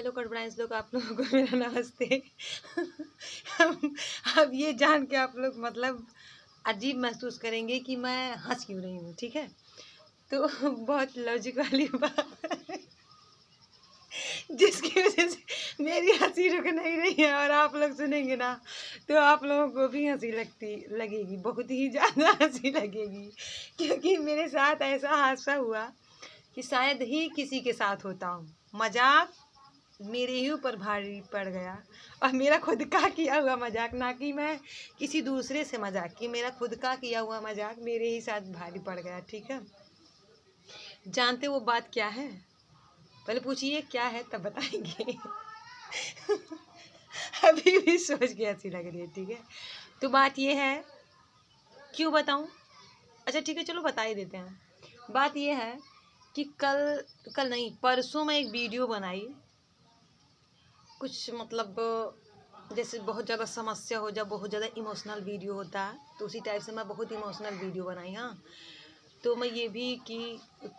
Hello कड़बड़ाइंस लोग, आप लोगों को मेरा नमस्ते। अब ये जान के आप लोग मतलब अजीब महसूस करेंगे कि मैं हंस क्यों रही हूँ, ठीक है। तो बहुत लॉजिक वाली बात है जिसकी वजह से मेरी हंसी रुक नहीं रही है और आप लोग सुनेंगे ना तो आप लोगों को भी हंसी लगेगी, बहुत ही ज़्यादा हंसी लगेगी, क्योंकि मेरे साथ ऐसा हादसा हुआ कि शायद ही किसी के साथ होता हो। मजाक मेरे ही ऊपर भारी पड़ गया और मेरा खुद का किया हुआ मजाक, ना कि मैं किसी दूसरे से मजाक की, मेरा खुद का किया हुआ मजाक मेरे ही साथ भारी पड़ गया, ठीक है। जानते वो बात क्या है? पहले पूछिए क्या है तब बताएंगे। अभी भी सोच के हंसी लग रही है, ठीक है। तो बात ये है, क्यों बताऊं? अच्छा ठीक है, चलो बता ही देते हैं। बात ये है कि कल नहीं, परसों मैं एक वीडियो बनाई, कुछ मतलब जैसे बहुत ज़्यादा समस्या हो जाए, बहुत ज़्यादा इमोशनल वीडियो होता है, तो उसी टाइप से मैं बहुत इमोशनल वीडियो बनाई। हाँ, तो मैं ये भी कि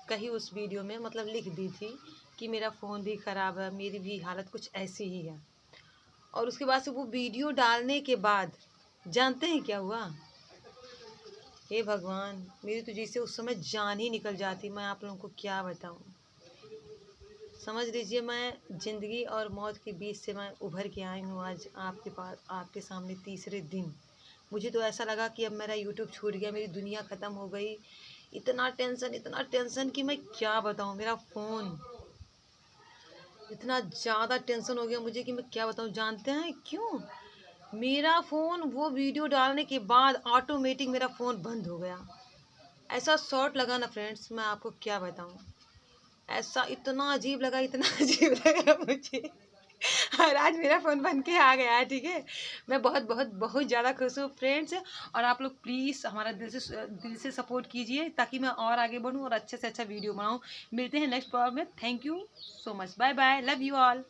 कहीं उस वीडियो में मतलब लिख दी थी कि मेरा फ़ोन भी ख़राब है, मेरी भी हालत कुछ ऐसी ही है। और उसके बाद से वो वीडियो डालने के बाद जानते हैं क्या हुआ? हे भगवान, मेरी तो जैसे उस समय जान ही निकल जाती। मैं आप लोगों को क्या बताऊं, समझ लीजिए मैं ज़िंदगी और मौत के बीच से मैं उभर के आई हूँ आज आपके पास, आपके सामने तीसरे दिन। मुझे तो ऐसा लगा कि अब मेरा यूट्यूब छूट गया, मेरी दुनिया ख़त्म हो गई। इतना टेंशन कि मैं क्या बताऊँ। मेरा फ़ोन, इतना ज़्यादा टेंशन हो गया मुझे कि मैं क्या बताऊँ। जानते हैं क्यों? मेरा फ़ोन वो वीडियो डालने के बाद ऑटोमेटिक मेरा फ़ोन बंद हो गया। ऐसा शॉट लगा ना फ्रेंड्स, मैं आपको क्या बताऊँ। ऐसा इतना अजीब लगा, इतना अजीब लगा मुझे। और आज मेरा फ़ोन बन के आ गया है, ठीक है। मैं बहुत बहुत बहुत ज़्यादा खुश हूँ फ्रेंड्स। और आप लोग प्लीज़ हमारा दिल से सपोर्ट कीजिए ताकि मैं और आगे बढ़ूँ और अच्छे से अच्छा वीडियो बनाऊँ। मिलते हैं नेक्स्ट ब्लॉग में। Thank you so much, bye bye, love you all.